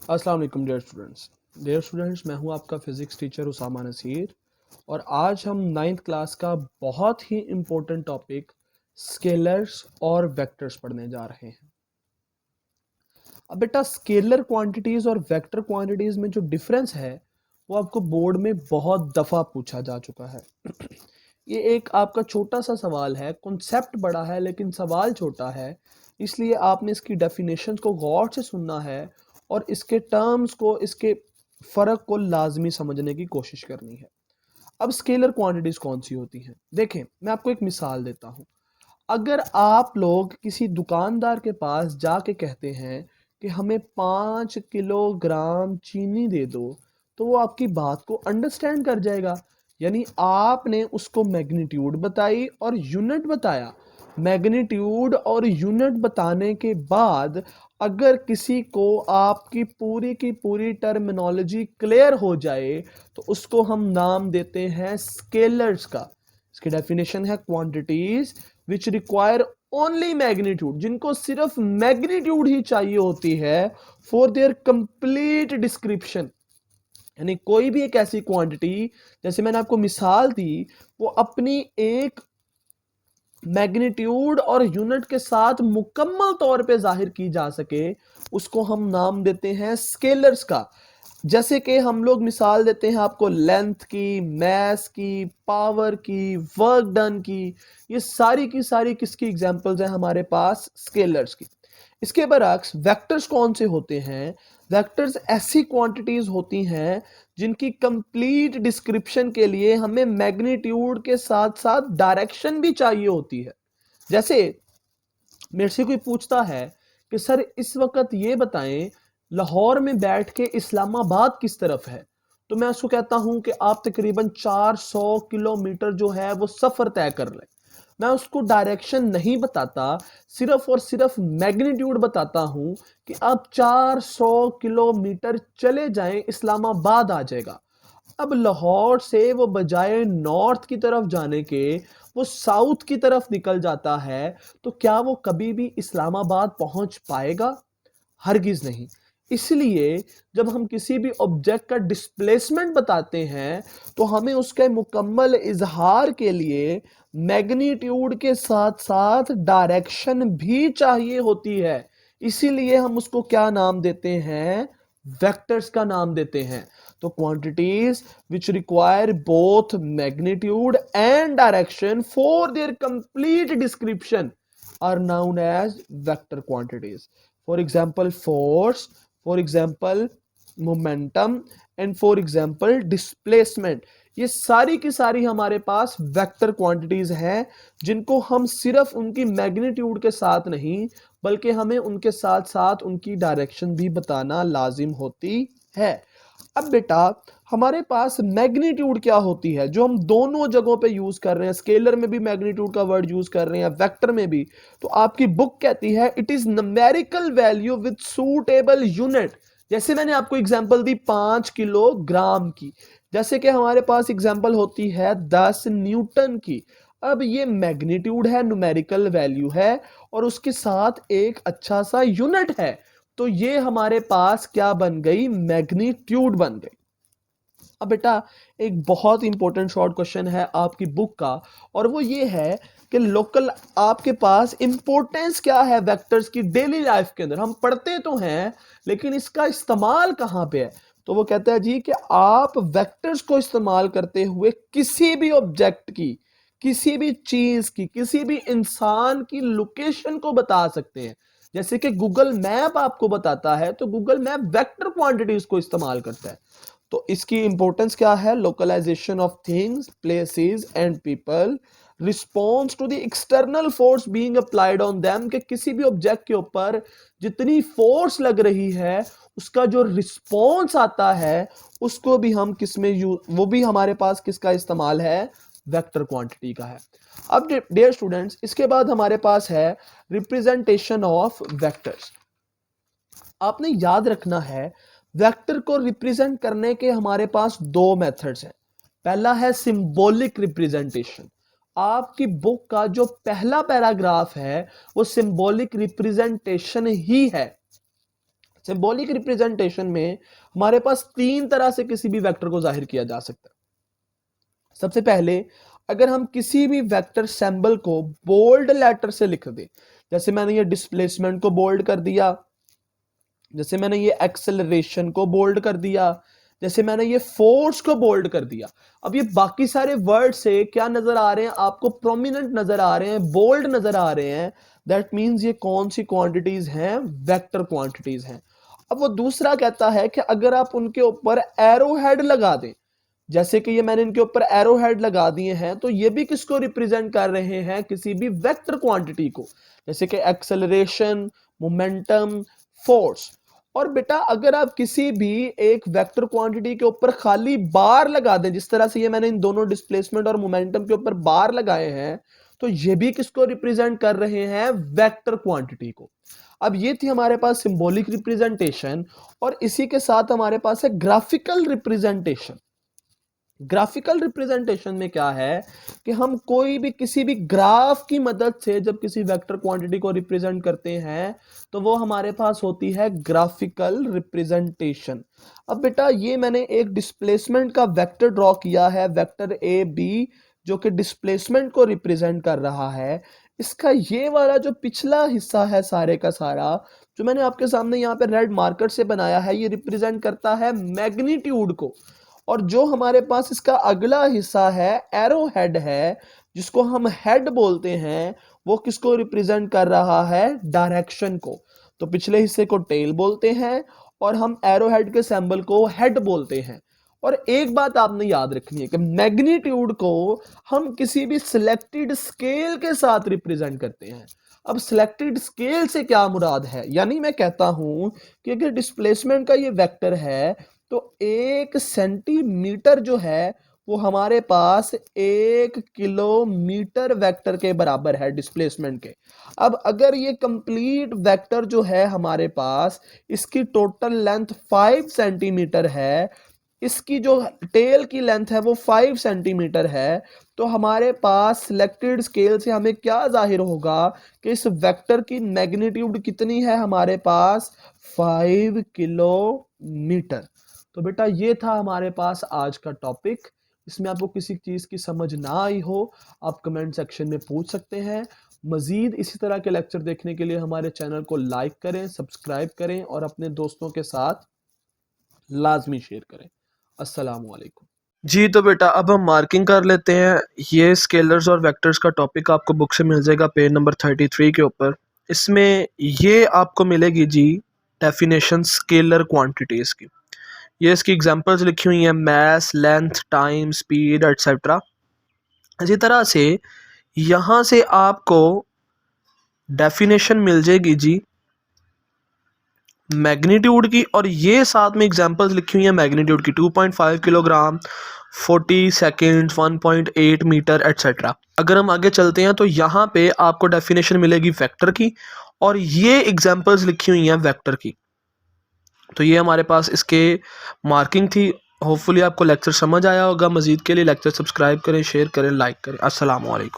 अस्सलाम वालेकुम dear students, मैं हूं आपका फिज़िक्स टीचर उसामा नसीर। और आज हम 9th क्लास का बहुत ही इम्पोर्टेंट टॉपिक स्केलर्स और वेक्टर्स पढ़ने जा रहे हैं। अब बेटा, स्केलर क्वांटिटीज़ और वेक्टर क्वांटिटीज़ में जो डिफरेंस है वो आपको बोर्ड में बहुत दफ़ा पूछा जा चुका है। ये एक आपका छोटा सा सवाल है, कॉन्सेप्ट बड़ा है लेकिन सवाल छोटा है, इसलिए आपने इसकी डेफिनेशंस को गौर से सुनना है और इसके टर्म्स को, इसके फ़र्क को लाजमी समझने की कोशिश करनी है। अब स्केलर क्वांटिटीज़ कौन सी होती हैं? देखें, मैं आपको एक मिसाल देता हूँ। अगर आप लोग किसी दुकानदार के पास जाके कहते हैं कि हमें 5 किलोग्राम चीनी दे दो, तो वो आपकी बात को अंडरस्टैंड कर जाएगा। यानी आपने उसको मैग्नीट्यूड बताई और यूनिट बताया। मैग्नीट्यूड और यूनिट बताने के बाद अगर किसी को आपकी पूरी की पूरी टर्मिनोलॉजी क्लियर हो जाए तो उसको हम नाम देते हैं स्केलर्स का। इसकी डेफिनेशन है quantities which require only magnitude, जिनको सिर्फ मैग्नीट्यूड ही चाहिए होती है फॉर देयर कंप्लीट डिस्क्रिप्शन। यानी कोई भी एक ऐसी क्वांटिटी, जैसे मैंने आपको मिसाल दी, वो अपनी एक मैग्नीट्यूड और यूनिट के साथ मुकम्मल तौर पे जाहिर की जा सके, उसको हम नाम देते हैं स्केलर्स का। जैसे कि हम लोग मिसाल देते हैं आपको लेंथ की, मैस की, पावर की, वर्क डन की। ये सारी की सारी किसकी एग्जांपल्स हैं हमारे पास? स्केलर्स की। इसके बरक्स वेक्टर्स कौन से होते हैं? वेक्टर्स ऐसी क्वांटिटीज होती हैं जिनकी कंप्लीट डिस्क्रिप्शन के लिए हमें मैग्नीट्यूड के साथ साथ डायरेक्शन भी चाहिए होती है। जैसे मेरे से कोई पूछता है कि सर इस वक्त ये बताएं, लाहौर में बैठ के इस्लामाबाद किस तरफ है, तो मैं उसको कहता हूं कि आप तकरीबन 400 किलोमीटर जो है वो सफर तय कर लें। मैं उसको डायरेक्शन नहीं बताता, सिर्फ और सिर्फ मैग्नीट्यूड बताता हूं कि आप 400 किलोमीटर चले जाएं, इस्लामाबाद आ जाएगा। अब लाहौर से वो बजाय नॉर्थ की तरफ जाने के वो साउथ की तरफ निकल जाता है, तो क्या वो कभी भी इस्लामाबाद पहुंच पाएगा? हरगिज नहीं। इसलिए जब हम किसी भी ऑब्जेक्ट का डिस्प्लेसमेंट बताते हैं तो हमें उसके मुकम्मल इजहार के लिए मैग्नीट्यूड के साथ साथ डायरेक्शन भी चाहिए होती है। इसीलिए हम उसको क्या नाम देते हैं? वेक्टर्स का नाम देते हैं। तो quantities which require both magnitude and direction for their complete description are known as vector quantities. For example, force, for example, momentum, and for example, displacement. ये सारी की सारी हमारे पास वेक्टर क्वांटिटीज हैं जिनको हम सिर्फ उनकी मैग्नीट्यूड के साथ नहीं बल्कि हमें उनके साथ साथ उनकी डायरेक्शन भी बताना लाजिम होती है। अब बेटा, हमारे पास मैग्नीट्यूड क्या होती है जो हम दोनों जगहों पे यूज कर रहे हैं? स्केलर में भी मैग्नीट्यूड का वर्ड यूज कर रहे हैं, वेक्टर में भी। तो आपकी बुक कहती है it is numerical value with suitable unit. जैसे मैंने आपको एग्जांपल दी 5 किलोग्राम की, जैसे कि हमारे पास एग्जांपल होती है 10 न्यूटन की। अब ये मैग्नीट्यूड है, न्यूमेरिकल वैल्यू है और उसके साथ एक अच्छा सा यूनिट है, तो ये हमारे पास क्या बन गई? मैग्नीट्यूड बन गई। अब बेटा, एक बहुत इंपॉर्टेंट शॉर्ट क्वेश्चन है आपकी बुक का, और वो ये है कि लोकल आपके पास इंपॉर्टेंस क्या है वेक्टर्स की डेली लाइफ के अंदर? हम पढ़ते तो हैं लेकिन इसका इस्तेमाल कहां पे है? तो वो कहता है जी कि आप वेक्टर्स को इस्तेमाल करते हुए किसी भी ऑब्जेक्ट की, किसी भी चीज की, किसी भी इंसान की लोकेशन को बता सकते हैं। जैसे कि गूगल मैप आपको बताता है, तो गूगल मैप वेक्टर क्वांटिटीज को इस्तेमाल करता है। तो इसकी इंपॉर्टेंस क्या है? Localisation of things, places and people, response to the external force being applied on them, कि किसी भी ऑब्जेक्ट के ऊपर जितनी फोर्स लग रही है उसका जो रिस्पॉन्स आता है उसको भी हम किसमें वो भी हमारे पास किसका इस्तेमाल है? वेक्टर क्वांटिटी का है। अब डियर स्टूडेंट्स, इसके बाद हमारे पास है रिप्रेजेंटेशन ऑफ वेक्टर्स। आपने याद रखना है, वेक्टर को रिप्रेजेंट करने के हमारे पास दो मेथड्स हैं। पहला है सिंबॉलिक रिप्रेजेंटेशन। आपकी बुक का जो पहला पैराग्राफ है वो सिंबॉलिक रिप्रेजेंटेशन ही है। सिंबॉलिक रिप्रेजेंटेशन में हमारे पास 3 तरह से किसी भी वेक्टर को जाहिर किया जा सकता है। सबसे पहले अगर हम किसी भी वेक्टर सिंबल को बोल्ड लेटर से लिख दें, जैसे मैंने ये डिस्प्लेसमेंट को बोल्ड कर दिया, जैसे मैंने ये एक्सेलरेशन को बोल्ड कर दिया, जैसे मैंने ये फोर्स को बोल्ड कर दिया। अब ये बाकी सारे वर्ड से क्या नजर आ रहे हैं आपको? प्रोमिनेंट नजर आ रहे हैं, बोल्ड नजर आ रहे हैं। दैट मींस ये कौन सी क्वांटिटीज हैं? वेक्टर क्वांटिटीज हैं। अब वो दूसरा कहता है कि अगर आप उनके ऊपर एरो हेड लगा दें, जैसे कि ये मैंने इनके ऊपर एरो हेड लगा दिए हैं, तो ये भी किसको रिप्रेजेंट कर रहे हैं? किसी भी वेक्टर क्वांटिटी को, जैसे कि एक्सेलरेशन, मोमेंटम, फोर्स। और बेटा अगर आप किसी भी एक वेक्टर क्वांटिटी के ऊपर खाली बार लगा दें, जिस तरह से ये मैंने इन दोनों डिस्प्लेसमेंट और मोमेंटम के ऊपर बार लगाए हैं, तो ये भी किसको रिप्रेजेंट कर रहे हैं? वेक्टर क्वांटिटी को। अब ये थी हमारे पास सिंबॉलिक रिप्रेजेंटेशन, और इसी के साथ हमारे पास है ग्राफिकल रिप्रेजेंटेशन। ग्राफिकल रिप्रेजेंटेशन में क्या है कि हम कोई भी किसी भी ग्राफ की मदद से जब किसी वेक्टर क्वांटिटी को रिप्रेजेंट करते हैं, तो वो हमारे पास होती है ग्राफिकल रिप्रेजेंटेशन। अब बेटा ये मैंने एक डिस्प्लेसमेंट का वेक्टर ड्रॉ किया है, वेक्टर ए बी, जो कि डिस्प्लेसमेंट को रिप्रेजेंट कर रहा है। इसका ये वाला जो पिछला हिस्सा है सारे का सारा, जो मैंने आपके सामने यहाँ पे रेड मार्कर से बनाया है, ये रिप्रेजेंट करता है मैग्नीट्यूड को। और जो हमारे पास इसका अगला हिस्सा है, एरो हेड है, जिसको हम हेड बोलते हैं, वो किसको रिप्रेजेंट कर रहा है? डायरेक्शन को। तो पिछले हिस्से को टेल बोलते हैं और हम एरो हेड के सिंबल को हेड बोलते हैं। और एक बात आपने याद रखनी है कि मैग्नीट्यूड को हम किसी भी सिलेक्टेड स्केल के साथ रिप्रेजेंट करते हैं। अब सिलेक्टेड स्केल से क्या मुराद है? यानी मैं कहता हूं कि अगर डिस्प्लेसमेंट का ये वेक्टर है, तो 1 सेंटीमीटर जो है वो हमारे पास 1 किलोमीटर वेक्टर के बराबर है डिस्प्लेसमेंट के। अब अगर ये कंप्लीट वेक्टर जो है हमारे पास, इसकी टोटल लेंथ 5 सेंटीमीटर है, इसकी जो टेल की लेंथ है वो 5 सेंटीमीटर है, तो हमारे पास सिलेक्टेड स्केल से हमें क्या जाहिर होगा कि इस वेक्टर की मैग्नीट्यूड कितनी है हमारे पास? 5 किलोमीटर। तो बेटा ये था हमारे पास आज का टॉपिक। इसमें आपको किसी चीज़ की समझ ना आई हो, आप कमेंट सेक्शन में पूछ सकते हैं। मज़ीद इसी तरह के लेक्चर देखने के लिए हमारे चैनल को लाइक करें, सब्सक्राइब करें और अपने दोस्तों के साथ लाजमी शेयर करें। अस्सलाम वालेकुम। जी तो बेटा अब हम मार्किंग कर लेते हैं। ये स्केलर्स और वेक्टर्स का टॉपिक आपको बुक से मिल जाएगा पेज नंबर 33 के ऊपर। इसमें ये आपको मिलेगी जी डेफिनेशन स्केलर क्वांटिटीज़ की। ये इसकी एग्जांपल्स लिखी हुई हैं, mass, length, time, speed etcetera. इसी तरह से यहाँ से आपको डेफिनेशन मिल जाएगी जी मैग्नीट्यूड की, और ये साथ में एग्जांपल्स लिखी हुई हैं मैग्नीट्यूड की, 2.5 किलोग्राम, 40 सेकेंड, 1.8 मीटर एटसेट्रा। अगर हम आगे चलते हैं तो यहाँ पे आपको डेफिनेशन मिलेगी वेक्टर की, और ये एग्जांपल्स लिखी हुई हैं वेक्टर की। तो ये हमारे पास इसके मार्किंग थी। होपफुली आपको लेक्चर समझ आया होगा। मज़ीद के लिए लेक्चर सब्सक्राइब करें, शेयर करें, लाइक करें। अस्सलाम वालेकुम।